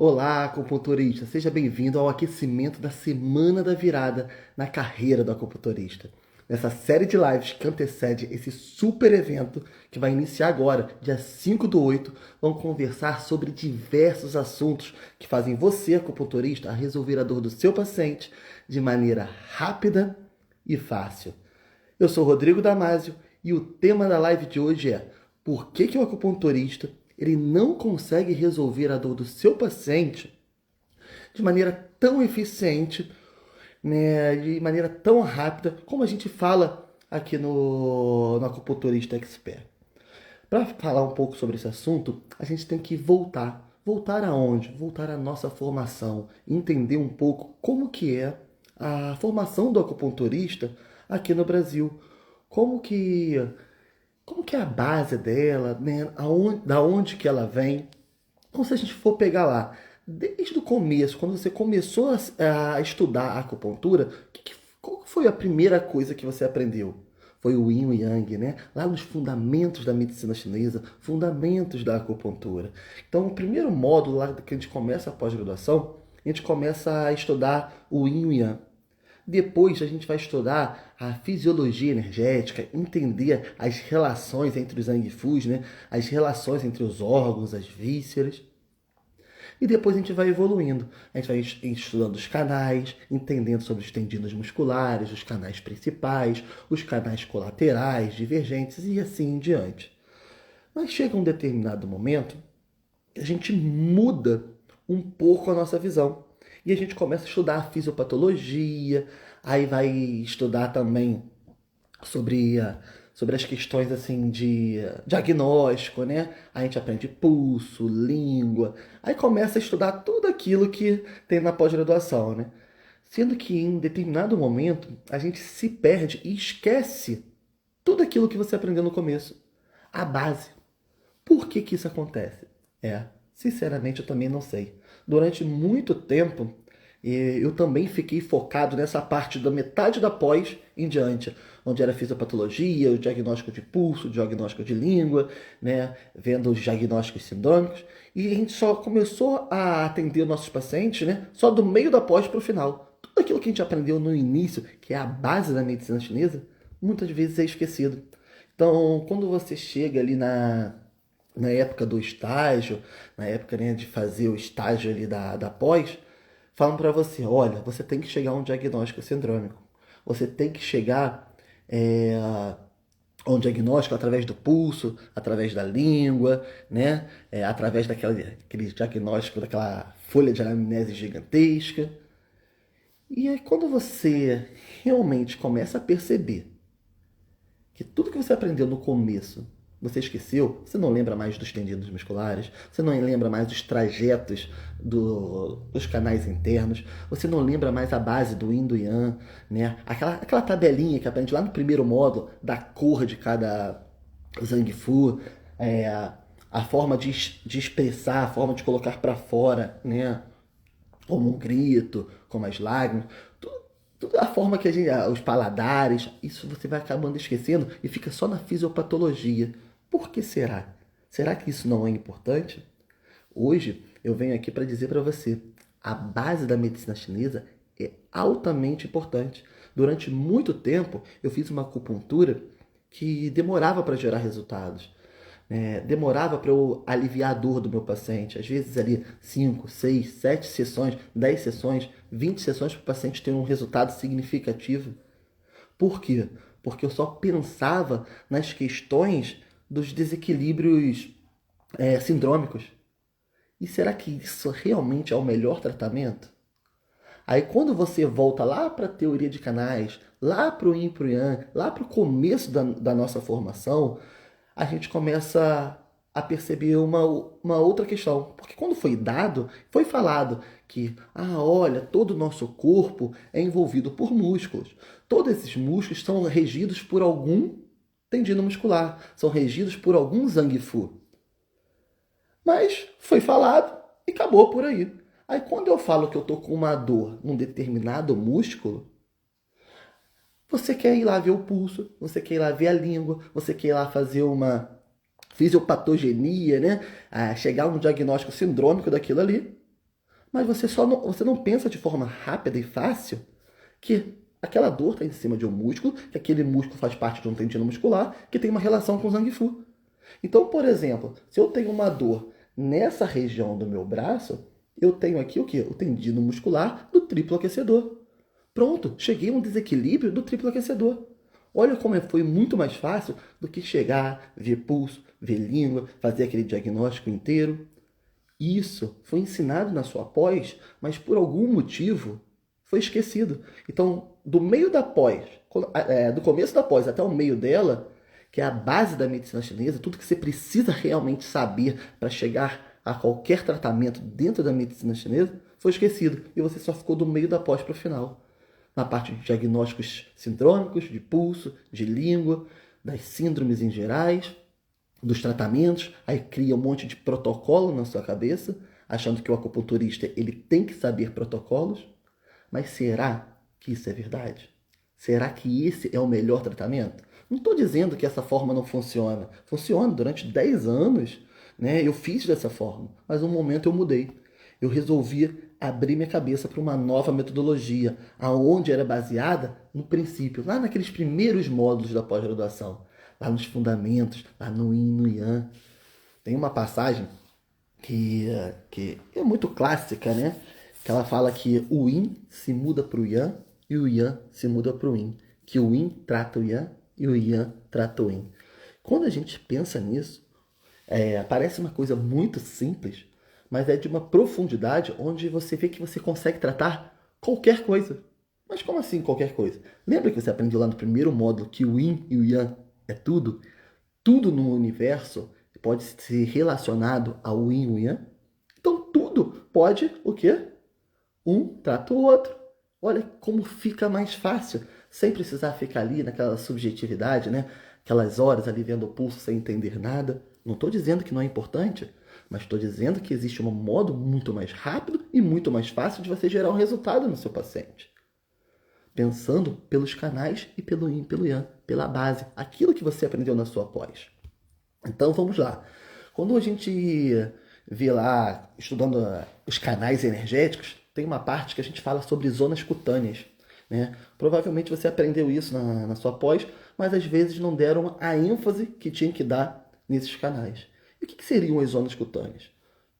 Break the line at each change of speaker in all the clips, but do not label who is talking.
Olá, acupunturista, seja bem-vindo ao aquecimento da Semana da Virada na carreira do acupunturista. Nessa série de lives que antecede esse super evento que vai iniciar agora, dia 5/8, vamos conversar sobre diversos assuntos que fazem você, acupunturista, a resolver a dor do seu paciente de maneira rápida e fácil. Eu sou Rodrigo Damasio e o tema da live de hoje é: por que o acupunturista ele não consegue resolver a dor do seu paciente de maneira tão eficiente, né, de maneira tão rápida, como a gente fala aqui no Acupunturista Expert. Para falar um pouco sobre esse assunto, a gente tem que voltar. Voltar aonde? Voltar à nossa formação, entender um pouco como que é a formação do acupunturista aqui no Brasil. Como que como que é a base dela, né? Da onde que ela vem. Então, se a gente for pegar lá, desde o começo, quando você começou a estudar a acupuntura, qual foi a primeira coisa que você aprendeu? Foi o Yin e Yang, né? Lá nos fundamentos da medicina chinesa, fundamentos da acupuntura. Então, o primeiro módulo lá que a gente começa a pós-graduação, a gente começa a estudar o Yin e Yang. Depois a gente vai estudar a fisiologia energética, entender as relações entre os Zangfus, né? As relações entre os órgãos, as vísceras. E depois a gente vai evoluindo. A gente vai estudando os canais, entendendo sobre os tendíneos musculares, os canais principais, os canais colaterais, divergentes e assim em diante. Mas chega um determinado momento que a gente muda um pouco a nossa visão. E a gente começa a estudar a fisiopatologia, aí vai estudar também sobre, sobre as questões assim de diagnóstico, né? A gente aprende pulso, língua, aí começa a estudar tudo aquilo que tem na pós-graduação, né? Sendo que em determinado momento a gente se perde e esquece tudo aquilo que você aprendeu no começo, a base. Por que isso acontece? Sinceramente eu também não sei. Durante muito tempo eu também fiquei focado nessa parte da metade da pós em diante, onde era fisiopatologia, o diagnóstico de pulso, o diagnóstico de língua, né, vendo os diagnósticos sindrômicos, e a gente só começou a atender nossos pacientes, né, só do meio da pós para o final. Tudo aquilo que a gente aprendeu no início, que é a base da medicina chinesa, muitas vezes é esquecido. Então, quando você chega ali na época do estágio, na época, né, de fazer o estágio ali da pós, falam para você, olha, você tem que chegar a um diagnóstico sindrômico. Você tem que chegar a um diagnóstico através do pulso, através da língua, né? Através daquele diagnóstico, daquela folha de anamnese gigantesca. E aí, quando você realmente começa a perceber que tudo que você aprendeu no começo você esqueceu, você não lembra mais dos tendíneos musculares, você não lembra mais dos trajetos dos canais internos, você não lembra mais a base do Yin do Yang, né? Aquela tabelinha que aprende lá no primeiro módulo da cor de cada Zangfu, a forma de expressar, a forma de colocar para fora, né? Como um grito, como as lágrimas, toda a forma que a gente, os paladares, isso você vai acabando esquecendo e fica só na fisiopatologia. Por que será? Será que isso não é importante? Hoje eu venho aqui para dizer para você, a base da medicina chinesa é altamente importante. Durante muito tempo eu fiz uma acupuntura que demorava para gerar resultados. Demorava para eu aliviar a dor do meu paciente. Às vezes ali 5, 6, 7 sessões, 10 sessões, 20 sessões para o paciente ter um resultado significativo. Por quê? Porque eu só pensava nas questões dos desequilíbrios sindrômicos. E será que isso realmente é o melhor tratamento? Aí quando você volta lá para a teoria de canais, lá para o Yin para o Yang, lá para o começo da nossa formação, a gente começa a perceber uma outra questão. Porque quando foi dado, foi falado que, olha, todo o nosso corpo é envolvido por músculos. Todos esses músculos são regidos por algum tendino muscular, são regidos por algum Zangfu. Mas foi falado e acabou por aí. Aí quando eu falo que eu estou com uma dor num determinado músculo, você quer ir lá ver o pulso, você quer ir lá ver a língua, você quer ir lá fazer uma fisiopatogenia, né? Chegar a um diagnóstico sindrômico daquilo ali. Mas você não pensa de forma rápida e fácil que aquela dor está em cima de um músculo, que aquele músculo faz parte de um tendino muscular, que tem uma relação com o Zangfu. Então, por exemplo, se eu tenho uma dor nessa região do meu braço, eu tenho aqui o quê? O tendino muscular do triplo aquecedor. Pronto, cheguei a um desequilíbrio do triplo aquecedor. Olha como foi muito mais fácil do que chegar, ver pulso, ver língua, fazer aquele diagnóstico inteiro. Isso foi ensinado na sua pós, mas por algum motivo foi esquecido. Então, do meio da pós, do começo da pós até o meio dela, que é a base da medicina chinesa, tudo que você precisa realmente saber para chegar a qualquer tratamento dentro da medicina chinesa, foi esquecido. E você só ficou do meio da pós para o final. Na parte de diagnósticos sindrômicos, de pulso, de língua, das síndromes em gerais, dos tratamentos, aí cria um monte de protocolo na sua cabeça, achando que o acupunturista ele tem que saber protocolos. Mas será que isso é verdade? Será que esse é o melhor tratamento? Não estou dizendo que essa forma não funciona. Funciona. Durante 10 anos, né, eu fiz dessa forma. Mas um momento eu mudei. Eu resolvi abrir minha cabeça para uma nova metodologia, aonde era baseada no princípio, lá naqueles primeiros módulos da pós-graduação, lá nos fundamentos, lá no Yin, no Yang. Tem uma passagem que é muito clássica, né? Que ela fala que o Yin se muda para o Yang e o Yang se muda para o Yin. Que o Yin trata o Yang e o Yang trata o Yin. Quando a gente pensa nisso, parece uma coisa muito simples, mas é de uma profundidade onde você vê que você consegue tratar qualquer coisa. Mas como assim qualquer coisa? Lembra que você aprendeu lá no primeiro módulo que o Yin e o Yang é tudo? Tudo no universo pode ser relacionado ao Yin e o Yang? Então tudo pode o quê? Um trata o outro. Olha como fica mais fácil, sem precisar ficar ali naquela subjetividade, né? Aquelas horas ali vendo o pulso sem entender nada. Não estou dizendo que não é importante, mas estou dizendo que existe um modo muito mais rápido e muito mais fácil de você gerar um resultado no seu paciente. Pensando pelos canais e pelo Yin, pelo Yang, pela base, aquilo que você aprendeu na sua pós. Então vamos lá. Quando a gente vê lá, estudando os canais energéticos, tem uma parte que a gente fala sobre zonas cutâneas. Né? Provavelmente você aprendeu isso na sua pós, mas às vezes não deram a ênfase que tinha que dar nesses canais. E o que seriam as zonas cutâneas?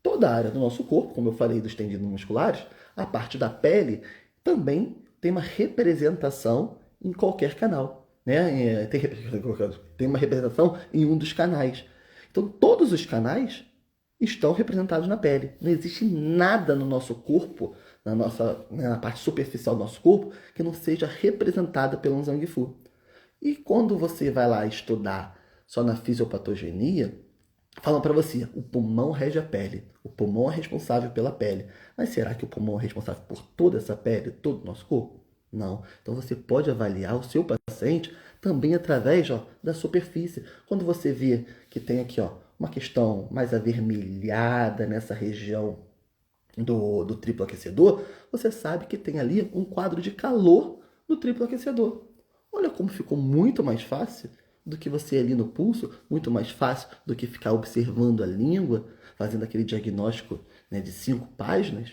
Toda a área do nosso corpo, como eu falei dos tendinos musculares, a parte da pele também tem uma representação em qualquer canal. Né? Tem uma representação em um dos canais. Então, todos os canais estão representados na pele. Não existe nada no nosso corpo, na parte superficial do nosso corpo, que não seja representada pelo Zangfu. E quando você vai lá estudar só na fisiopatogenia, falam para você, o pulmão rege a pele, o pulmão é responsável pela pele. Mas será que o pulmão é responsável por toda essa pele, todo o nosso corpo? Não. Então você pode avaliar o seu paciente também através da superfície. Quando você vê que tem aqui uma questão mais avermelhada nessa região do triplo aquecedor, você sabe que tem ali um quadro de calor no triplo aquecedor. Olha como ficou muito mais fácil do que você ali no pulso, muito mais fácil do que ficar observando a língua, fazendo aquele diagnóstico, né, de 5 páginas.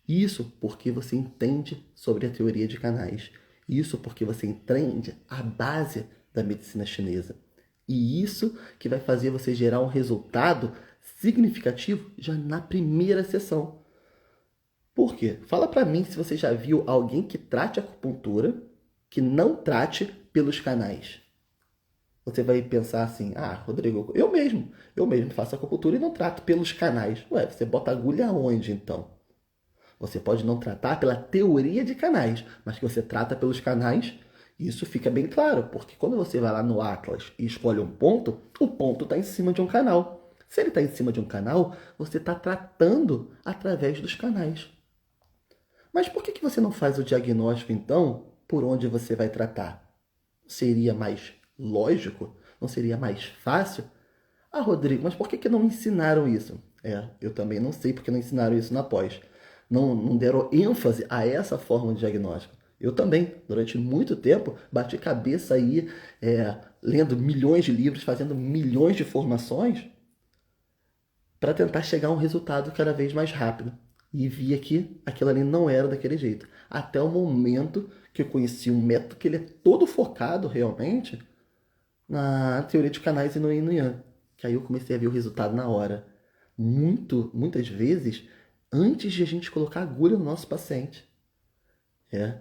Isso porque você entende sobre a teoria de canais. Isso porque você entende a base da medicina chinesa. E isso que vai fazer você gerar um resultado significativo já na primeira sessão. Por quê? Fala para mim se você já viu alguém que trate acupuntura que não trate pelos canais. Você vai pensar assim, Rodrigo, eu mesmo faço acupuntura e não trato pelos canais. Ué, você bota agulha aonde então? Você pode não tratar pela teoria de canais, mas que você trata pelos canais, isso fica bem claro, porque quando você vai lá no Atlas e escolhe um ponto, o ponto está em cima de um canal. Se ele está em cima de um canal, você está tratando através dos canais. Mas por que você não faz o diagnóstico, então, por onde você vai tratar? Seria mais lógico? Não seria mais fácil? Rodrigo, mas por que não ensinaram isso? Eu também não sei porque não ensinaram isso na pós. Não deram ênfase a essa forma de diagnóstico. Eu também, durante muito tempo, bati cabeça aí, lendo milhões de livros, fazendo milhões de formações, para tentar chegar a um resultado cada vez mais rápido. e via que aquilo ali não era daquele jeito. Até o momento que eu conheci um método que ele é todo focado realmente na teoria de canais e no Yin e Yang. Que aí eu comecei a ver o resultado na hora. Muitas vezes, antes de a gente colocar agulha no nosso paciente. É.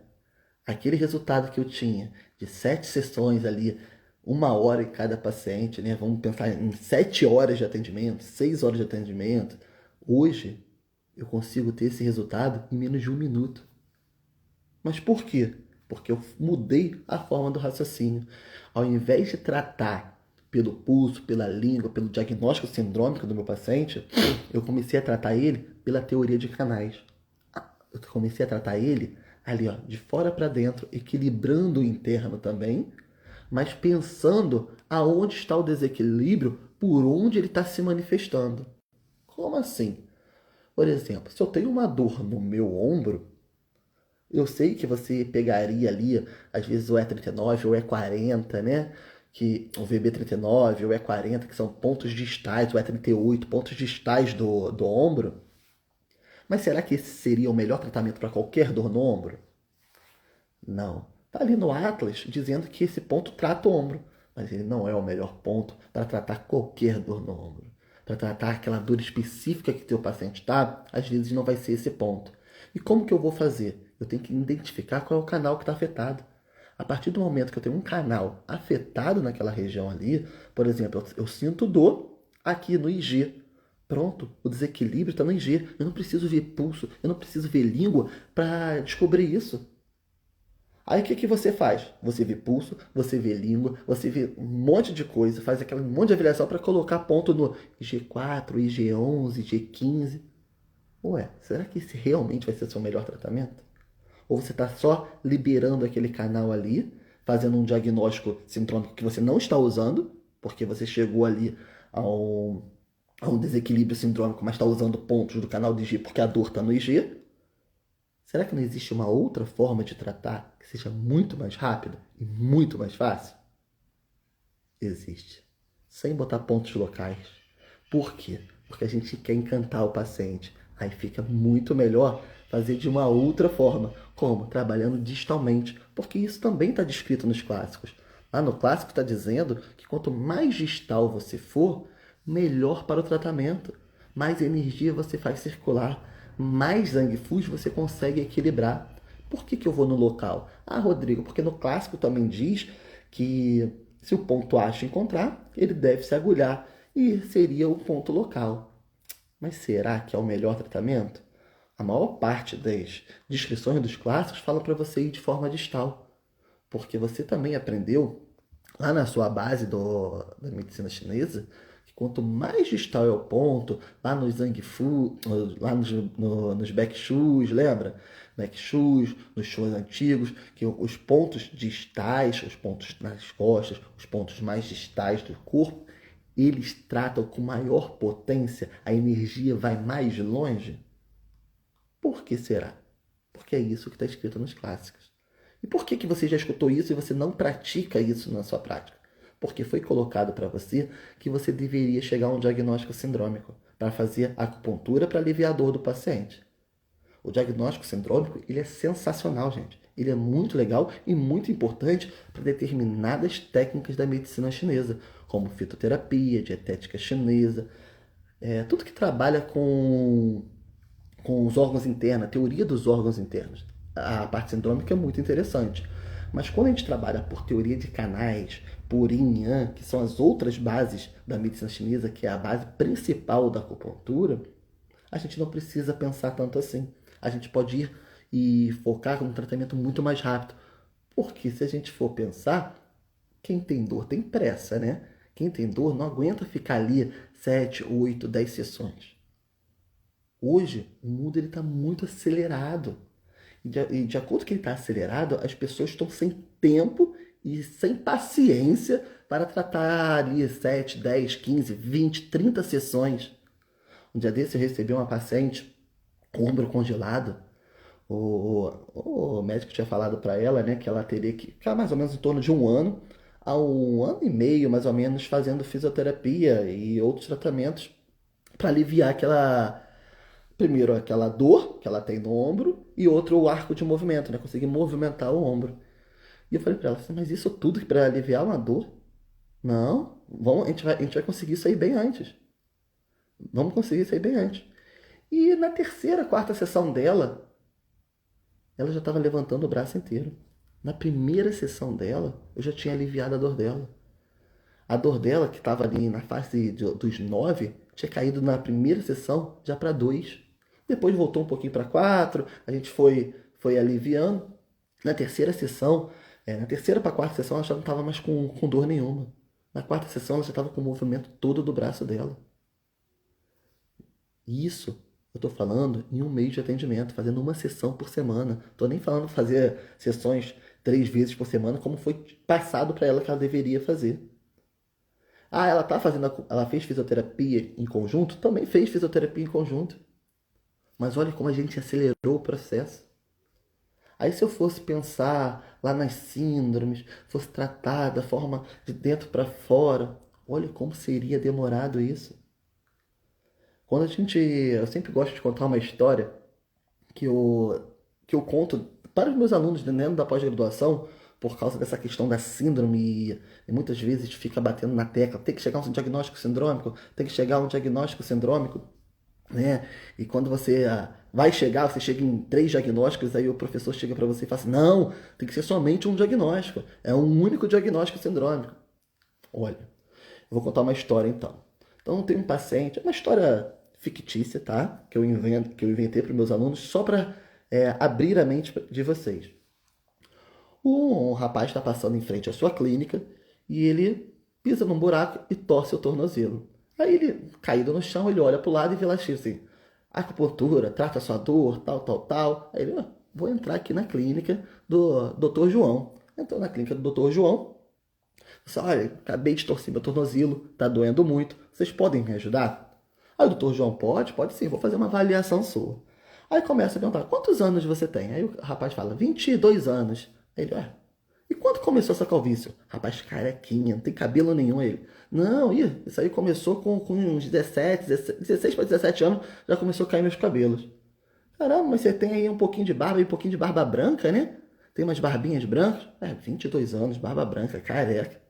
Aquele resultado que eu tinha de 7 sessões ali, 1 hora em cada paciente, né? Vamos pensar em 7 horas de atendimento, 6 horas de atendimento. Hoje, eu consigo ter esse resultado em menos de 1 minuto. Mas por quê? Porque eu mudei a forma do raciocínio. Ao invés de tratar pelo pulso, pela língua, pelo diagnóstico sindrômico do meu paciente, eu comecei a tratar ele pela teoria de canais. Eu comecei a tratar ele ali, ó, de fora para dentro, equilibrando o interno também, mas pensando aonde está o desequilíbrio, por onde ele está se manifestando. Como assim? Por exemplo, se eu tenho uma dor no meu ombro, eu sei que você pegaria ali, às vezes, o E39 ou o E40, né? Que, o VB39 ou o E40, que são pontos distais, o E38, pontos distais do ombro. Mas será que esse seria o melhor tratamento para qualquer dor no ombro? Não. Está ali no Atlas dizendo que esse ponto trata o ombro, mas ele não é o melhor ponto para tratar qualquer dor no ombro. Para tratar aquela dor específica que teu paciente está, às vezes não vai ser esse ponto. E como que eu vou fazer? Eu tenho que identificar qual é o canal que está afetado. A partir do momento que eu tenho um canal afetado naquela região ali, por exemplo, eu sinto dor aqui no IG. Pronto, o desequilíbrio está no IG. Eu não preciso ver pulso, eu não preciso ver língua para descobrir isso. Aí o que, que você faz? Você vê pulso, você vê língua, você vê um monte de coisa, faz aquele monte de avaliação para colocar ponto no IG4, IG11, IG15. Ué, será que esse realmente vai ser o seu melhor tratamento? Ou você está só liberando aquele canal ali, fazendo um diagnóstico sindrômico que você não está usando, porque você chegou ali a um desequilíbrio sindrômico, mas está usando pontos do canal de IG porque a dor está no IG? Será que não existe uma outra forma de tratar que seja muito mais rápida e muito mais fácil? Existe. Sem botar pontos locais. Por quê? Porque a gente quer encantar o paciente. Aí fica muito melhor fazer de uma outra forma. Como? Trabalhando distalmente. Porque isso também está descrito nos clássicos. Lá no clássico está dizendo que quanto mais distal você for, melhor para o tratamento. Mais energia você faz circular. Mais sangue fluxo você consegue equilibrar. Por que eu vou no local? Ah, Rodrigo, porque no clássico também diz que se o ponto A se encontrar, ele deve se agulhar e seria o ponto local. Mas será que é o melhor tratamento? A maior parte das descrições dos clássicos fala para você ir de forma distal, porque você também aprendeu lá na sua base da medicina chinesa que quanto mais distal é o ponto, lá nos Zhang Fu, lá nos Baek Shus, lembra? Baek Shus, nos Shus antigos, que os pontos distais, os pontos nas costas, os pontos mais distais do corpo, eles tratam com maior potência, a energia vai mais longe. Por que será? Porque é isso que está escrito nos clássicos. E por que você já escutou isso e você não pratica isso na sua prática? Porque foi colocado para você que você deveria chegar a um diagnóstico sindrômico para fazer acupuntura para aliviar a dor do paciente. O diagnóstico sindrômico ele é sensacional, gente. Ele é muito legal e muito importante para determinadas técnicas da medicina chinesa, como fitoterapia, dietética chinesa, tudo que trabalha com os órgãos internos, a teoria dos órgãos internos. A parte sindrômica é muito interessante. Mas quando a gente trabalha por teoria de canais, por Yin Yang, que são as outras bases da medicina chinesa, que é a base principal da acupuntura, a gente não precisa pensar tanto assim. A gente pode ir e focar num tratamento muito mais rápido. Porque se a gente for pensar, quem tem dor tem pressa, né? Quem tem dor não aguenta ficar ali 7, 8, 10 sessões. Hoje, o mundo está muito acelerado. E de acordo com que ele está acelerado, as pessoas estão sem tempo e sem paciência para tratar ali 7, 10, 15, 20, 30 sessões. Um dia desse eu recebi uma paciente com o ombro congelado. O médico tinha falado para ela, né, que ela teria que ficar mais ou menos em torno de 1 ano a 1 ano e meio, mais ou menos, fazendo fisioterapia e outros tratamentos para aliviar Primeiro aquela dor que ela tem no ombro e outro o arco de movimento, né? Conseguir movimentar o ombro. E eu falei pra ela, assim, mas isso tudo para aliviar uma dor? Não, vamos, a gente vai conseguir isso aí bem antes. Vamos conseguir isso aí bem antes. E na terceira, quarta sessão dela, ela já estava levantando o braço inteiro. Na primeira sessão dela, eu já tinha aliviado a dor dela. A dor dela, que estava ali na fase dos 9, tinha caído na primeira sessão já para 2. Depois voltou um pouquinho para 4, a gente foi aliviando. Na terceira sessão, na terceira para quarta sessão, ela já não estava mais com dor nenhuma. Na quarta sessão, ela já estava com o movimento todo do braço dela. Isso eu estou falando em um mês de atendimento, fazendo uma sessão por semana. Estou nem falando fazer sessões 3 vezes por semana, como foi passado para ela que ela deveria fazer. Ah, ela fez fisioterapia em conjunto? Também fez fisioterapia em conjunto. Mas olha como a gente acelerou o processo. Aí se eu fosse pensar lá nas síndromes, fosse tratar da forma de dentro para fora, olha como seria demorado isso. Eu sempre gosto de contar uma história que eu conto para os meus alunos dentro da pós-graduação, por causa dessa questão da síndrome, e muitas vezes fica batendo na tecla, tem que chegar um diagnóstico sindrômico, tem que chegar um diagnóstico sindrômico, né? E quando você vai chegar, você chega em 3 diagnósticos, aí o professor chega para você e fala assim, não, tem que ser somente um diagnóstico, é um único diagnóstico sindrômico. Olha, eu vou contar uma história então. Então tem um paciente, é uma história fictícia, tá? Que eu inventei para os meus alunos só para abrir a mente de vocês. Um rapaz está passando em frente à sua clínica e ele pisa num buraco e torce o tornozelo. Aí ele, caído no chão, ele olha para o lado e vê lá assim, acupuntura, trata a sua dor, tal, tal, tal. Aí ele, vou entrar aqui na clínica do Dr. João. Entrou na clínica do Dr. João. Disse, olha, acabei de torcer meu tornozelo, tá doendo muito, vocês podem me ajudar? Aí o doutor João, pode sim, vou fazer uma avaliação sua. Aí começa a perguntar, quantos anos você tem? Aí o rapaz fala, 22 anos. Aí ele, e quando começou essa calvície? Rapaz, carequinha, não tem cabelo nenhum. Aí ele, não, isso aí começou com uns 16 para 17 anos, já começou a cair meus cabelos. Caramba, mas você tem aí um pouquinho de barba e um pouquinho de barba branca, né? Tem umas barbinhas brancas? 22 anos, barba branca, careca.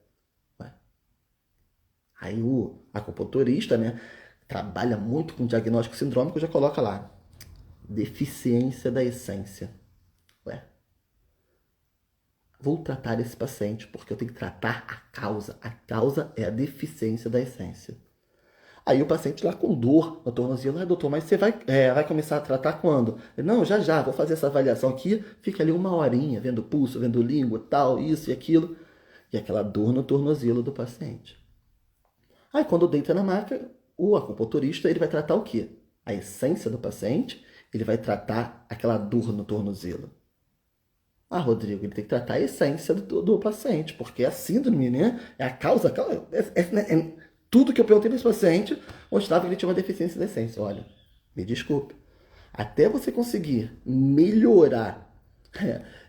Aí o acupunturista, né, trabalha muito com diagnóstico sindrômico, já coloca lá, deficiência da essência. Ué, vou tratar esse paciente porque eu tenho que tratar a causa. A causa é a deficiência da essência. Aí o paciente lá com dor no tornozelo, doutor, mas você vai começar a tratar quando? Ele, não, já, vou fazer essa avaliação aqui, fica ali uma horinha, vendo pulso, vendo língua, tal, isso e aquilo. E aquela dor no tornozelo do paciente. Aí quando deita na maca, o acupunturista ele vai tratar o quê? A essência do paciente, ele vai tratar aquela dor no tornozelo. Rodrigo, ele tem que tratar a essência do paciente, porque a síndrome, né, é a causa, tudo que eu perguntei para esse paciente mostrava que ele tinha uma deficiência da essência. Olha, me desculpe, até você conseguir melhorar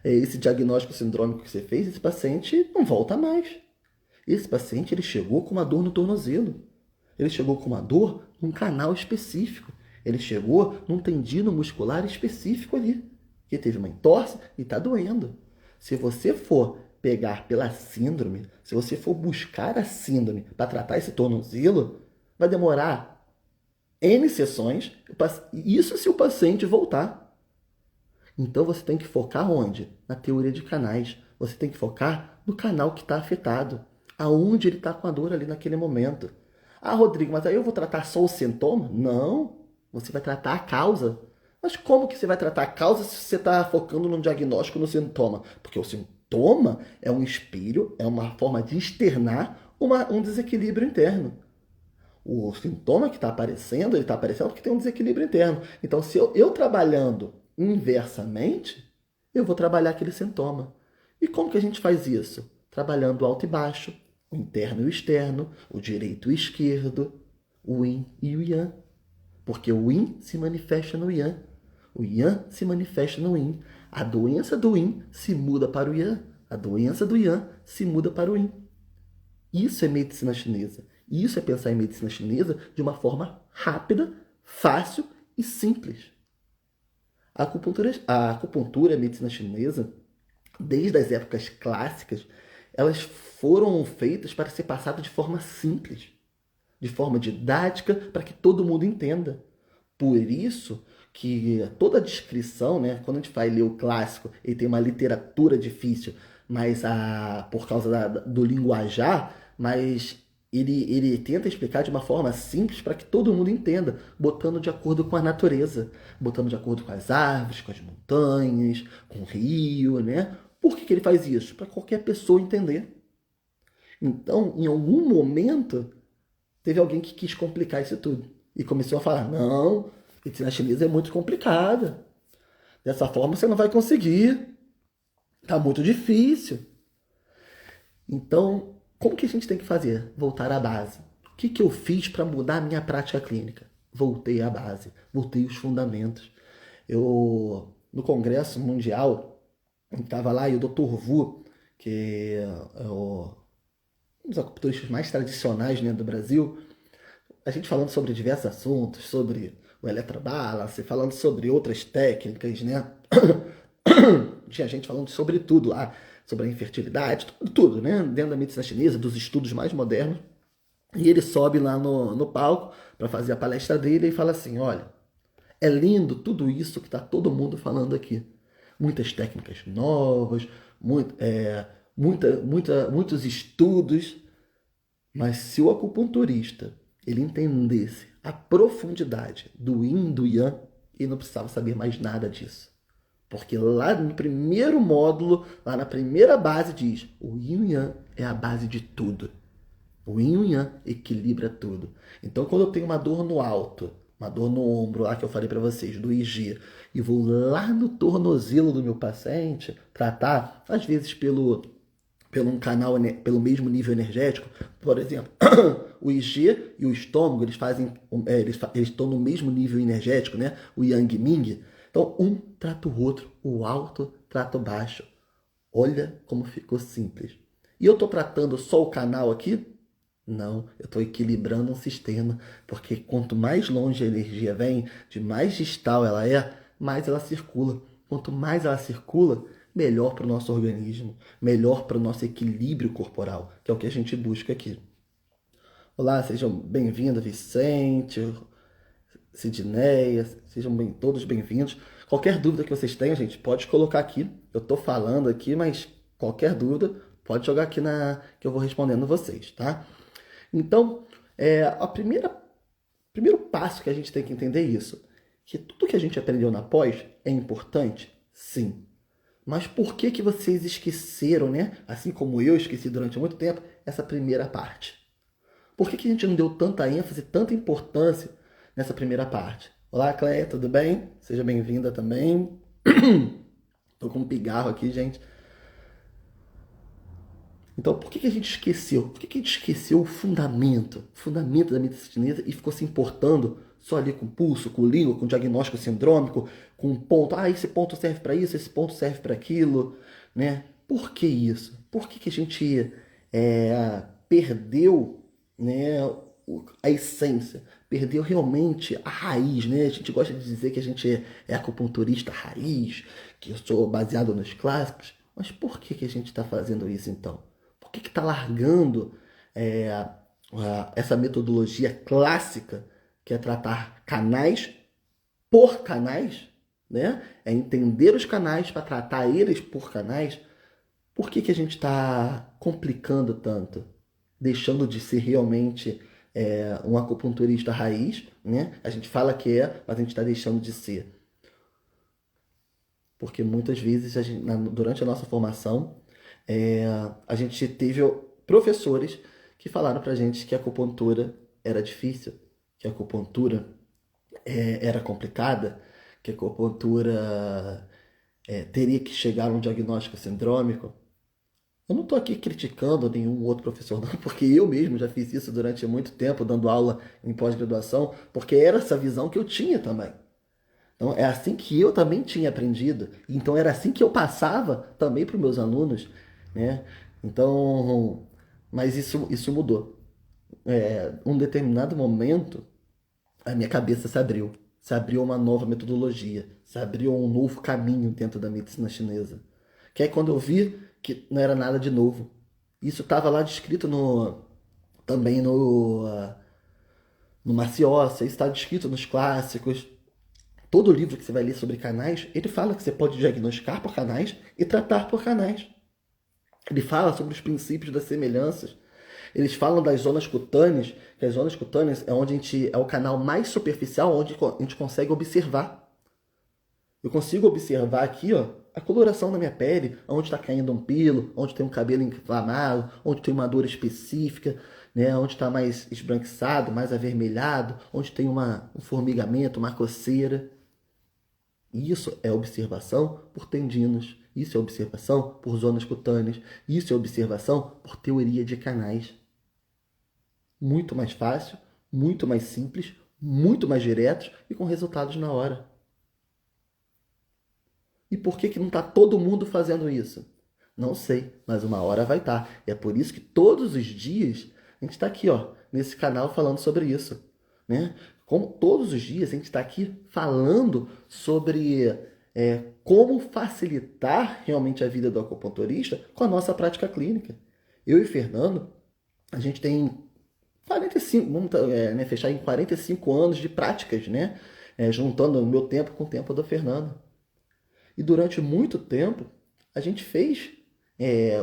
esse diagnóstico sindrômico que você fez, esse paciente não volta mais. Esse paciente ele chegou com uma dor no tornozelo. Ele chegou com uma dor num canal específico. Ele chegou num tendino muscular específico ali. Que teve uma entorse e está doendo. Se você for pegar pela síndrome, se você for buscar a síndrome para tratar esse tornozelo, vai demorar N sessões. Isso se o paciente voltar. Então você tem que focar onde? Na teoria de canais. Você tem que focar no canal que está afetado. Aonde ele está com a dor ali naquele momento. Rodrigo, mas aí eu vou tratar só o sintoma? Não, você vai tratar a causa. Mas como que você vai tratar a causa se você está focando no diagnóstico, no sintoma? Porque o sintoma é um espelho, é uma forma de externar um desequilíbrio interno. O sintoma que está aparecendo, ele está aparecendo porque tem um desequilíbrio interno. Então, se eu trabalhando inversamente, eu vou trabalhar aquele sintoma. E como que a gente faz isso? Trabalhando alto e baixo, o interno e o externo, o direito e o esquerdo, o yin e o yang. Porque o yin se manifesta no yang, o yang se manifesta no yin. A doença do yin se muda para o yang, a doença do yang se muda para o yin. Isso é medicina chinesa. Isso é pensar em medicina chinesa de uma forma rápida, fácil e simples. A acupuntura, a medicina chinesa, desde as épocas clássicas, elas foram feitas para ser passadas de forma simples, de forma didática, para que todo mundo entenda. Por isso que toda a descrição, né, quando a gente vai ler o clássico, ele tem uma literatura difícil, mas por causa do linguajar, mas ele tenta explicar de uma forma simples para que todo mundo entenda, botando de acordo com a natureza, botando de acordo com as árvores, com as montanhas, com o rio, né? Por que ele faz isso? Para qualquer pessoa entender. Então, em algum momento, teve alguém que quis complicar isso tudo. E começou a falar, não, medicina chinesa é muito complicada. Dessa forma você não vai conseguir. Está muito difícil. Então, como que a gente tem que fazer? Voltar à base. O que eu fiz para mudar a minha prática clínica? Voltei à base, voltei aos fundamentos. No Congresso Mundial, estava lá e o Dr. Wu, que é um dos acupunturistas mais tradicionais, né, do Brasil, a gente falando sobre diversos assuntos, sobre o eletrobalance, falando sobre outras técnicas, né? Tinha gente falando sobre tudo lá, sobre a infertilidade, tudo, né? Dentro da medicina chinesa, dos estudos mais modernos. E ele sobe lá no palco para fazer a palestra dele e fala assim: olha, é lindo tudo isso que está todo mundo falando aqui. Muitas técnicas novas, muitos estudos, mas se o acupunturista ele entendesse a profundidade do Yin e do Yang, ele não precisava saber mais nada disso. Porque lá no primeiro módulo, lá na primeira base diz, o Yin e Yang é a base de tudo. O Yin e o Yang equilibra tudo. Então quando eu tenho uma dor no alto, uma dor no ombro, lá que eu falei para vocês, do IG, e vou lá no tornozelo do meu paciente, tratar, às vezes pelo mesmo nível energético, por exemplo, o IG e o estômago, eles estão no mesmo nível energético, né? O Yang Ming. Então, um trata o outro, o alto trata o baixo. Olha como ficou simples. E eu estou tratando só o canal aqui? Não, eu estou equilibrando um sistema, porque quanto mais longe a energia vem, de mais distal ela é, mais ela circula. Quanto mais ela circula, melhor para o nosso organismo, melhor para o nosso equilíbrio corporal, que é o que a gente busca aqui. Olá, sejam bem-vindos, Vicente, Sidneia, sejam todos bem-vindos. Qualquer dúvida que vocês tenham, gente, pode colocar aqui. Eu estou falando aqui, mas qualquer dúvida, pode jogar aqui que eu vou respondendo vocês, tá? Então, primeiro passo que a gente tem que entender é isso, que tudo que a gente aprendeu na pós é importante? Sim. Mas por que vocês esqueceram, né? Assim como eu esqueci durante muito tempo, essa primeira parte? Por que a gente não deu tanta ênfase, tanta importância nessa primeira parte? Olá, Cleia, tudo bem? Seja bem-vinda também. Tô com um pigarro aqui, gente. Então, por que a gente esqueceu? Por que a gente esqueceu o fundamento da medicina chinesa e ficou se importando só ali com pulso, com língua, com diagnóstico sindrômico, com um ponto, esse ponto serve para isso, esse ponto serve para aquilo, né? Por que isso? Por que a gente perdeu, né, a essência, perdeu realmente a raiz, né? A gente gosta de dizer que a gente é acupunturista raiz, que eu sou baseado nos clássicos, mas por que a gente está fazendo isso então? Por que está largando essa metodologia clássica, que é tratar canais por canais, né? É entender os canais para tratar eles por canais? Por que a gente está complicando tanto? Deixando de ser realmente um acupunturista raiz, né? A gente fala que é, mas a gente está deixando de ser. Porque muitas vezes, durante a nossa formação, a gente teve professores que falaram pra gente que a acupuntura era difícil, que a acupuntura era complicada, que a acupuntura teria que chegar a um diagnóstico sindrômico. Eu não estou aqui criticando nenhum outro professor, não, porque eu mesmo já fiz isso durante muito tempo, dando aula em pós-graduação, porque era essa visão que eu tinha também. Então, é assim que eu também tinha aprendido. Então, era assim que eu passava também para os meus alunos, né? Então, mas isso mudou. Um determinado momento, a minha cabeça se abriu. se abriu uma nova metodologia, se abriu um novo caminho dentro da medicina chinesa. Que aí quando eu vi que não era nada de novo. Isso estava lá descrito também no Marciócia, isso está descrito nos clássicos. Todo livro que você vai ler sobre canais, ele fala que você pode diagnosticar por canais e tratar por canais. Ele fala sobre os princípios das semelhanças. Eles falam das zonas cutâneas, que as zonas cutâneas é onde é o canal mais superficial, onde a gente consegue observar. Eu consigo observar aqui, ó, a coloração da minha pele, onde está caindo um pelo, onde tem um cabelo inflamado, onde tem uma dor específica, né, onde está mais esbranquiçado, mais avermelhado, onde tem um formigamento, uma coceira. Isso é observação por tendinos. Isso é observação por zonas cutâneas. Isso é observação por teoria de canais. Muito mais fácil, muito mais simples, muito mais diretos e com resultados na hora. E por que não está todo mundo fazendo isso? Não sei, mas uma hora vai estar. E é por isso que todos os dias a gente está aqui, ó, nesse canal falando sobre isso, né? Como todos os dias a gente está aqui falando sobre como facilitar realmente a vida do acupunturista com a nossa prática clínica. Eu e Fernando, a gente tem 45, vamos fechar em 45 anos de práticas, né? Juntando o meu tempo com o tempo do Fernando. E durante muito tempo, a gente fez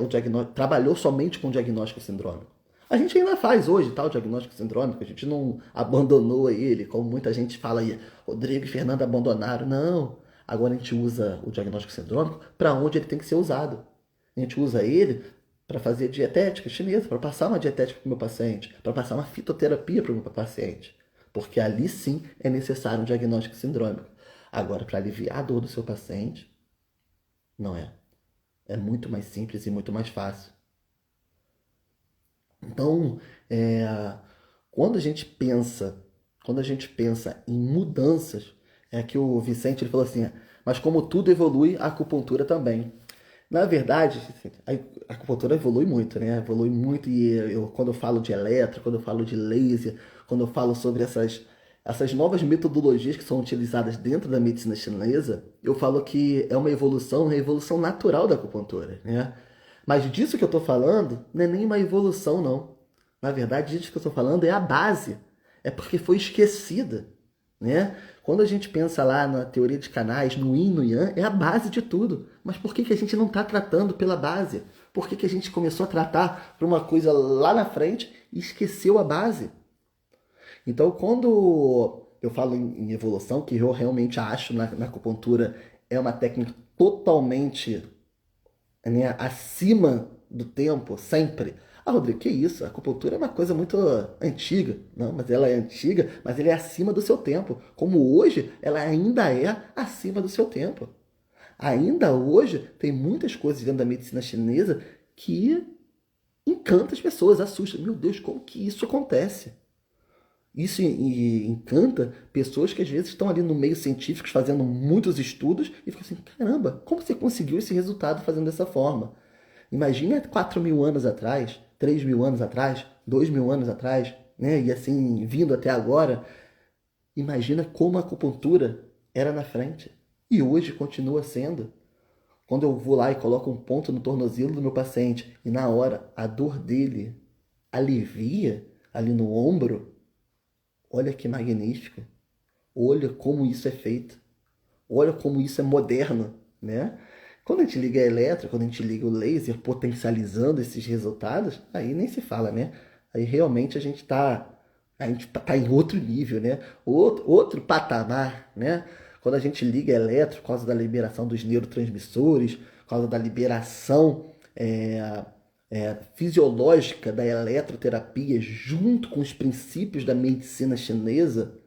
o diagnóstico, trabalhou somente com diagnóstico sindrômico. A gente ainda faz hoje, tá, o diagnóstico sindrômico, a gente não abandonou ele, como muita gente fala aí, Rodrigo e Fernando abandonaram. Não, agora a gente usa o diagnóstico sindrômico para onde ele tem que ser usado. A gente usa ele para fazer dietética chinesa, para passar uma dietética para o meu paciente, para passar uma fitoterapia para o meu paciente. Porque ali sim é necessário um diagnóstico sindrômico. Agora, para aliviar a dor do seu paciente, não é. É muito mais simples e muito mais fácil. Então, quando a gente pensa em mudanças, é que o Vicente ele falou assim, mas como tudo evolui, a acupuntura também. Na verdade, a acupuntura evolui muito, né? Evolui muito e quando eu falo de eletro, quando eu falo de laser, quando eu falo sobre essas novas metodologias que são utilizadas dentro da medicina chinesa, eu falo que é uma evolução natural da acupuntura, né? Mas disso que eu estou falando não é nem uma evolução, não. Na verdade, disso que eu estou falando é a base. É porque foi esquecida, né? Quando a gente pensa lá na teoria de canais, no yin, no yang, é a base de tudo. Mas por que a gente não está tratando pela base? Por que a gente começou a tratar por uma coisa lá na frente e esqueceu a base? Então, quando eu falo em evolução, que eu realmente acho na acupuntura é uma técnica totalmente, né, acima do tempo, sempre. Ah, Rodrigo, que isso? A acupuntura é uma coisa muito antiga. Não, mas ela é antiga, mas ela é acima do seu tempo. Como hoje, ela ainda é acima do seu tempo. Ainda hoje, tem muitas coisas dentro da medicina chinesa que encantam as pessoas, assusta. Meu Deus, como que isso acontece? Isso encanta pessoas que às vezes estão ali no meio científico fazendo muitos estudos e ficam assim, caramba, como você conseguiu esse resultado fazendo dessa forma? Imagina 4.000 anos atrás, 3.000 anos atrás, 2.000 anos atrás, né? E assim, vindo até agora, imagina como a acupuntura era na frente. E hoje continua sendo. Quando eu vou lá e coloco um ponto no tornozelo do meu paciente e na hora a dor dele alivia ali no ombro, olha que magnífico. Olha como isso é feito. Olha como isso é moderno, né? Quando a gente liga a eletro, quando a gente liga o laser potencializando esses resultados, aí nem se fala, né? Aí realmente a gente tá em outro nível, né? Outro patamar, né? Quando a gente liga a eletro por causa da liberação dos neurotransmissores, por causa da liberação fisiológica da eletroterapia junto com os princípios da medicina chinesa,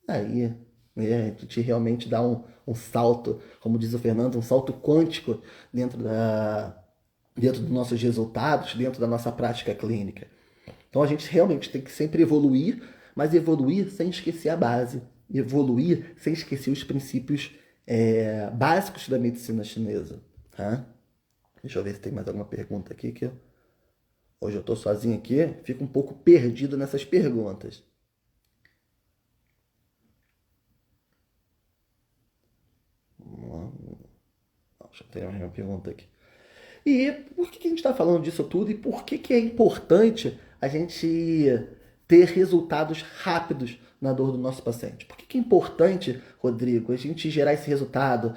aí, né, a gente realmente dá um salto, como diz o Fernando, um salto quântico dentro dos nossos resultados, dentro da nossa prática clínica. Então a gente realmente tem que sempre evoluir, mas evoluir sem esquecer a base. Evoluir sem esquecer os princípios básicos da medicina chinesa. Tá? Deixa eu ver se tem mais alguma pergunta aqui, que hoje eu estou sozinho aqui, fico um pouco perdido nessas perguntas. Deixa eu ter uma pergunta aqui. E por que a gente está falando disso tudo e por que é importante a gente ter resultados rápidos na dor do nosso paciente? Por que é importante, Rodrigo, a gente gerar esse resultado?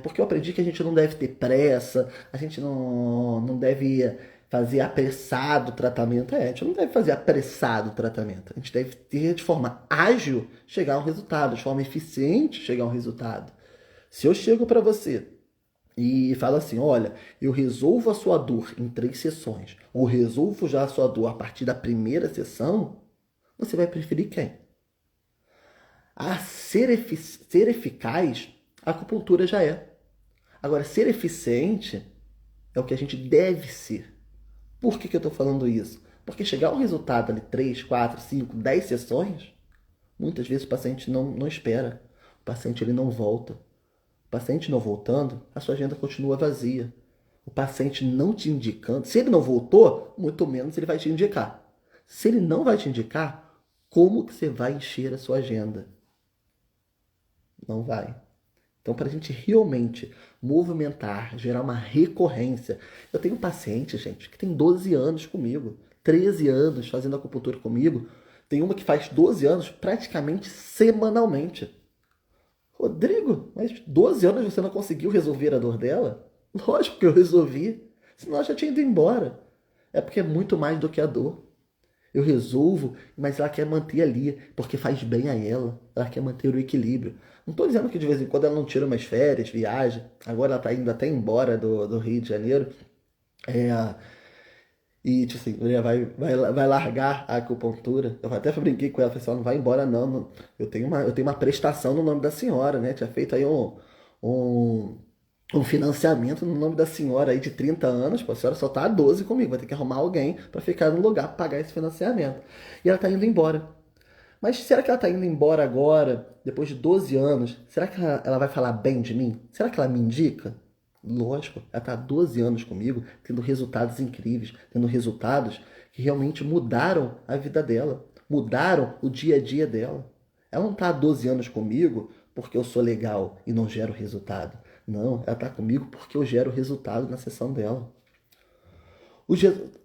Porque eu aprendi que a gente não deve ter pressa, a gente não deve fazer apressado o tratamento. A gente não deve fazer apressado o tratamento. A gente deve ter, de forma ágil, chegar a um resultado, de forma eficiente, chegar a um resultado. Se eu chego para você e falo assim, olha, eu resolvo a sua dor em 3 sessões, ou resolvo já a sua dor a partir da primeira sessão, você vai preferir quem? A ser eficaz, a acupuntura já é. Agora, ser eficiente é o que a gente deve ser. Por que eu estou falando isso? Porque chegar a um resultado ali 3, 4, 5, 10 sessões, muitas vezes o paciente não espera. O paciente ele não volta. O paciente não voltando, a sua agenda continua vazia. O paciente não te indicando, se ele não voltou, muito menos ele vai te indicar. Se ele não vai te indicar, como que você vai encher a sua agenda? Não vai. Então, para a gente realmente movimentar, gerar uma recorrência. Eu tenho um paciente, gente, que tem 12 anos comigo, 13 anos fazendo acupuntura comigo. Tem uma que faz 12 anos praticamente semanalmente. Rodrigo, mas 12 anos você não conseguiu resolver a dor dela? Lógico que eu resolvi, senão ela já tinha ido embora. É porque é muito mais do que a dor. Eu resolvo, mas ela quer manter ali, porque faz bem a ela. Ela quer manter o equilíbrio. Não estou dizendo que de vez em quando ela não tira umas férias, viaja. Agora ela está indo até embora do Rio de Janeiro. É, e, tipo assim, vai largar a acupuntura. Eu até brinquei com ela, falei assim, ó, não vai embora não. Eu tenho uma prestação no nome da senhora, né? Tinha feito aí um, um financiamento no nome da senhora aí de 30 anos. Pô, a senhora só tá há 12 comigo, vai ter que arrumar alguém para ficar no lugar para pagar esse financiamento. E ela tá indo embora. Mas será que ela tá indo embora agora, depois de 12 anos? Será que ela vai falar bem de mim? Será que ela me indica? Lógico, ela está há 12 anos comigo, tendo resultados incríveis, tendo resultados que realmente mudaram a vida dela, mudaram o dia a dia dela. Ela não está há 12 anos comigo porque eu sou legal e não gero resultado. Não, ela está comigo porque eu gero resultado na sessão dela.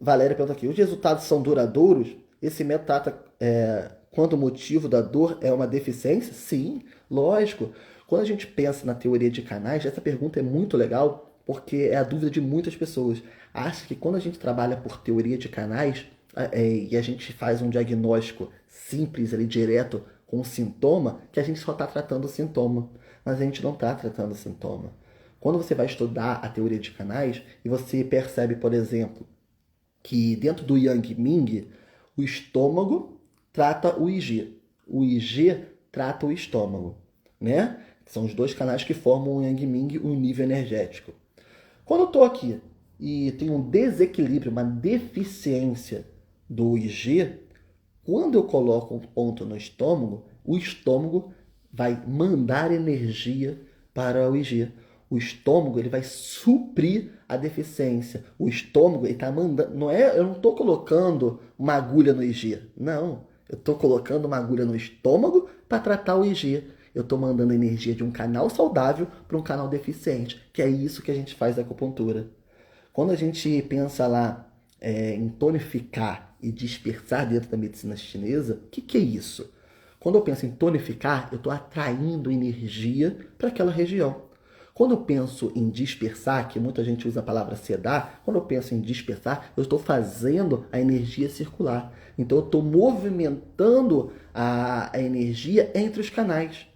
Valéria pergunta aqui, os resultados são duradouros? Esse método trata quando o motivo da dor é uma deficiência? Sim, lógico. Quando a gente pensa na teoria de canais, essa pergunta é muito legal porque é a dúvida de muitas pessoas. Acha que quando a gente trabalha por teoria de canais e a gente faz um diagnóstico simples ali, direto com o sintoma, que a gente só está tratando o sintoma. Mas a gente não está tratando o sintoma. Quando você vai estudar a teoria de canais e você percebe, por exemplo, que dentro do Yang Ming, o estômago trata o IG trata o estômago, né? São os dois canais que formam o Yang Ming, o nível energético. Quando eu estou aqui e tenho um desequilíbrio, uma deficiência do IG, quando eu coloco um ponto no estômago, o estômago vai mandar energia para o IG. O estômago ele vai suprir a deficiência. O estômago está mandando. Eu não estou colocando uma agulha no IG. Não. Eu estou colocando uma agulha no estômago para tratar o IG. Eu estou mandando energia de um canal saudável para um canal deficiente. Que é isso que a gente faz na acupuntura. Quando a gente pensa lá em tonificar e dispersar dentro da medicina chinesa, o que é isso? Quando eu penso em tonificar, eu estou atraindo energia para aquela região. Quando eu penso em dispersar, que muita gente usa a palavra sedar, quando eu penso em dispersar, eu estou fazendo a energia circular. Então eu estou movimentando a energia entre os canais.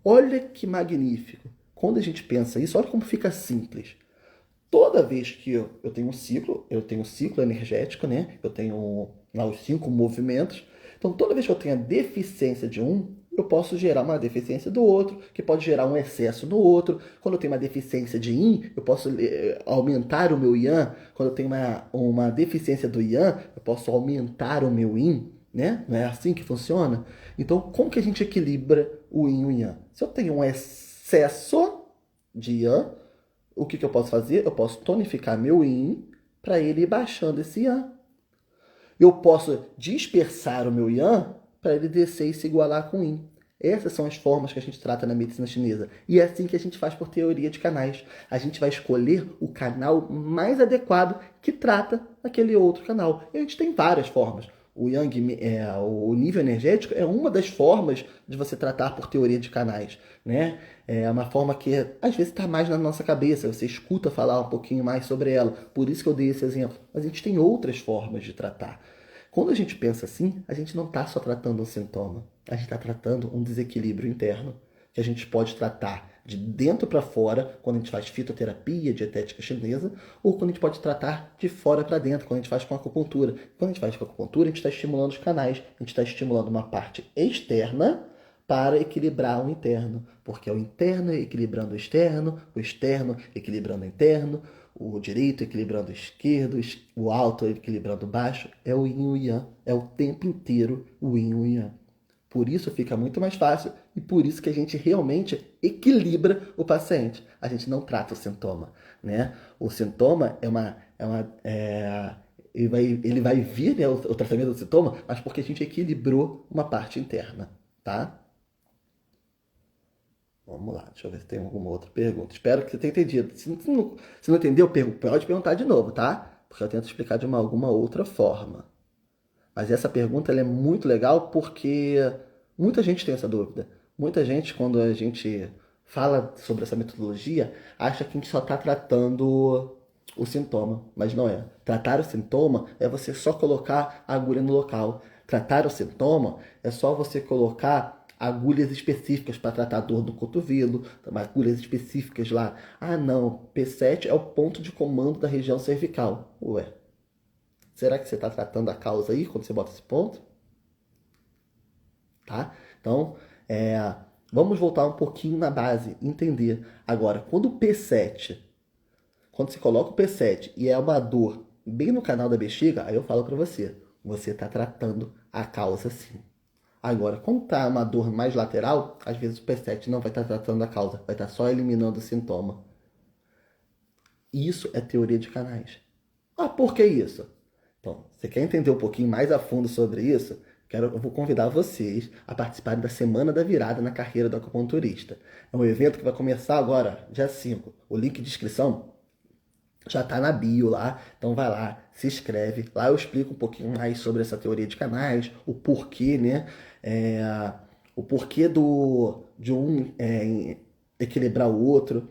Olha que magnífico. Quando a gente pensa isso, olha como fica simples. Toda vez que eu tenho um ciclo energético, né? Eu tenho lá os 5 movimentos. Então, toda vez que eu tenho a deficiência de um, eu posso gerar uma deficiência do outro, que pode gerar um excesso no outro. Quando eu tenho uma deficiência de Yin, eu posso aumentar o meu Yang. Quando eu tenho uma deficiência do Yang, eu posso aumentar o meu Yin, né? Não é assim que funciona? Então, como que a gente equilibra o Yin e o Yang? Se eu tenho um excesso de Yang, o que eu posso fazer? Eu posso tonificar meu Yin para ele ir baixando esse Yang. Eu posso dispersar o meu Yang para ele descer e se igualar com o Yin. Essas são as formas que a gente trata na medicina chinesa. E é assim que a gente faz por teoria de canais. A gente vai escolher o canal mais adequado que trata aquele outro canal. E a gente tem várias formas. O Yang, o nível energético é uma das formas de você tratar por teoria de canais, né? É uma forma que às vezes está mais na nossa cabeça, você escuta falar um pouquinho mais sobre ela, por isso que eu dei esse exemplo. Mas a gente tem outras formas de tratar. Quando a gente pensa assim, a gente não está só tratando um sintoma, a gente está tratando um desequilíbrio interno, que a gente pode tratar de dentro para fora, quando a gente faz fitoterapia, dietética chinesa, ou quando a gente pode tratar de fora para dentro, quando a gente faz com acupuntura. Quando a gente faz com acupuntura, a gente está estimulando os canais, a gente está estimulando uma parte externa para equilibrar o interno, porque é o interno equilibrando o externo equilibrando o interno, o direito equilibrando o esquerdo, o alto equilibrando o baixo, é o yin e o yang, é o tempo inteiro o yin e o yang. Por isso fica muito mais fácil e por isso que a gente realmente equilibra o paciente. A gente não trata o sintoma, né? O sintoma ele vai vir, né, o tratamento do sintoma, mas porque a gente equilibrou uma parte interna, tá? Vamos lá, deixa eu ver se tem alguma outra pergunta. Espero que você tenha entendido. Se não entendeu, pode perguntar de novo, tá? Porque eu tento explicar de alguma outra forma. Mas essa pergunta ela é muito legal porque muita gente tem essa dúvida. Muita gente, quando a gente fala sobre essa metodologia, acha que a gente só está tratando o sintoma, mas não é. Tratar o sintoma é você só colocar a agulha no local. Tratar o sintoma é só você colocar agulhas específicas para tratar a dor do cotovelo, agulhas específicas lá. Ah, não, P7 é o ponto de comando da região cervical. Ué, será que você está tratando a causa aí quando você bota esse ponto? Tá? Então, vamos voltar um pouquinho na base, entender. Agora, quando o P7, quando você coloca o P7 e é uma dor bem no canal da bexiga, aí eu falo para você, você está tratando a causa sim. Agora, quando está uma dor mais lateral, às vezes o P7 não vai estar tratando a causa, vai estar só eliminando o sintoma. Isso é teoria de canais. Ah, por que isso? Então, você quer entender um pouquinho mais a fundo sobre isso? Eu vou convidar vocês a participarem da Semana da Virada na carreira do acupunturista. É um evento que vai começar agora, dia 5. O link de inscrição já está na bio lá, então vai lá, se inscreve. Lá eu explico um pouquinho mais sobre essa teoria de canais, o porquê, né? O porquê de um equilibrar o outro.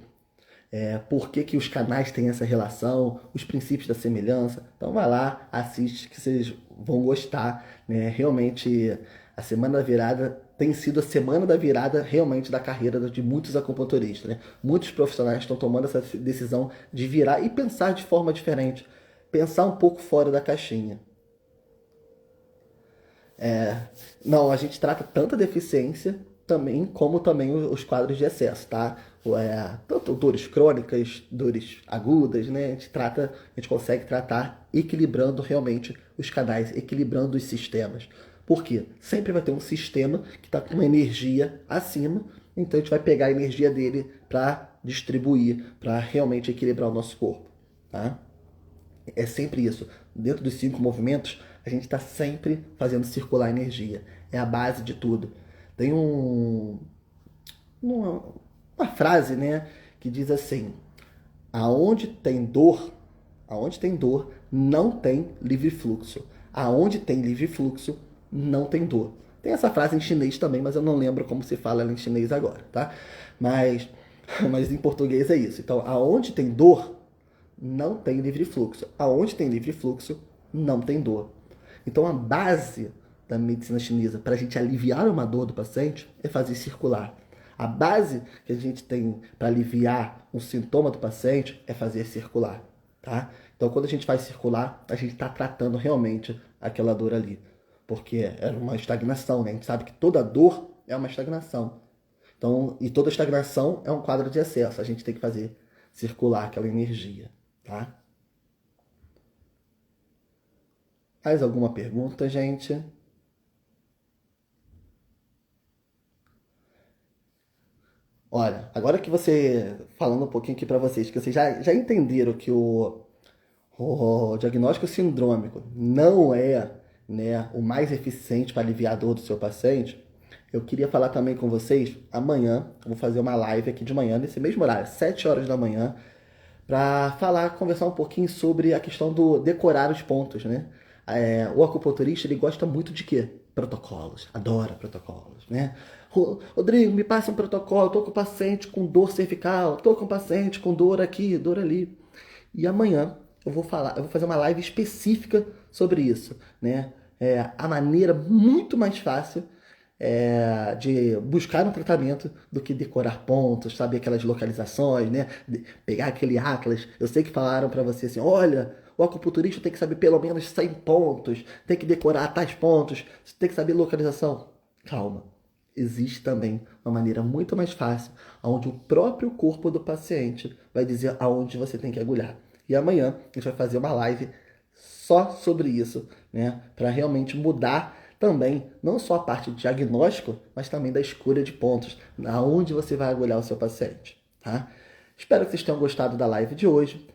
Por que os canais têm essa relação, os princípios da semelhança. Então vai lá, assiste que vocês vão gostar, né? Realmente a Semana da Virada tem sido a semana da virada realmente da carreira de muitos acupunturistas, né? Muitos profissionais estão tomando essa decisão de virar e pensar de forma diferente, pensar um pouco fora da caixinha. Não, a gente trata tanto a deficiência também como também os quadros de excesso, tá? Tanto dores crônicas, dores agudas, né? A gente consegue tratar equilibrando realmente os canais, equilibrando os sistemas. Por quê? Sempre vai ter um sistema que está com uma energia acima, então a gente vai pegar a energia dele para distribuir, para realmente equilibrar o nosso corpo, tá? É sempre isso. Dentro dos 5 movimentos, a gente está sempre fazendo circular energia. É a base de tudo. Tem uma, uma frase, né, que diz assim: aonde tem dor, não tem livre fluxo. Aonde tem livre fluxo, não tem dor. Tem essa frase em chinês também, mas eu não lembro como se fala ela em chinês agora, tá? Mas, mas em português é isso. Então, aonde tem dor, não tem livre fluxo. Aonde tem livre fluxo, não tem dor. Então a base da medicina chinesa para a gente aliviar uma dor do paciente é fazer circular. A base que a gente tem para aliviar um sintoma do paciente é fazer circular, tá? Então quando a gente faz circular, a gente está tratando realmente aquela dor ali. Porque é uma estagnação, né? A gente sabe que toda dor é uma estagnação. Então, e toda estagnação é um quadro de excesso. A gente tem que fazer circular aquela energia, tá? Mais alguma pergunta, gente? Olha, agora que você, falando um pouquinho aqui para vocês, que vocês já entenderam que o diagnóstico sindrômico não é, né, o mais eficiente para aliviar a dor do seu paciente, Eu queria falar também com vocês, amanhã, eu vou fazer uma live aqui de manhã, nesse mesmo horário, 7 horas da manhã, para conversar um pouquinho sobre a questão do decorar os pontos, né? O acupunturista, ele gosta muito de quê? Protocolos, adora protocolos, né? Rodrigo, me passa um protocolo, tô com o paciente com dor cervical, tô com o paciente com dor aqui, dor ali. E amanhã eu vou fazer uma live específica sobre isso, né? A maneira muito mais fácil de buscar um tratamento do que decorar pontos, saber aquelas localizações, né? Pegar aquele atlas. Eu sei que falaram para você assim, olha, o acupunturista tem que saber pelo menos 100 pontos, tem que decorar tais pontos, tem que saber localização. Calma. Existe também uma maneira muito mais fácil, onde o próprio corpo do paciente vai dizer aonde você tem que agulhar. E amanhã a gente vai fazer uma live só sobre isso, né? Para realmente mudar também, não só a parte de diagnóstico, mas também da escolha de pontos, aonde você vai agulhar o seu paciente, tá? Espero que vocês tenham gostado da live de hoje.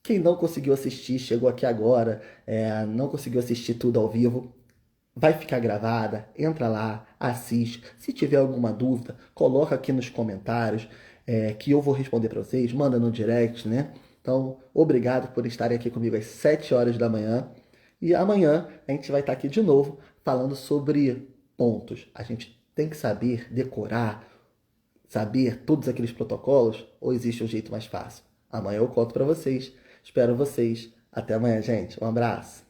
Quem não conseguiu assistir, chegou aqui agora, não conseguiu assistir tudo ao vivo, vai ficar gravada, entra lá, assiste. Se tiver alguma dúvida, coloca aqui nos comentários, que eu vou responder para vocês, manda no direct, né? Então, obrigado por estarem aqui comigo às 7 horas da manhã. E amanhã a gente vai estar aqui de novo falando sobre pontos. A gente tem que saber decorar, saber todos aqueles protocolos, ou existe um jeito mais fácil? Amanhã eu conto para vocês. Espero vocês. Até amanhã, gente. Um abraço.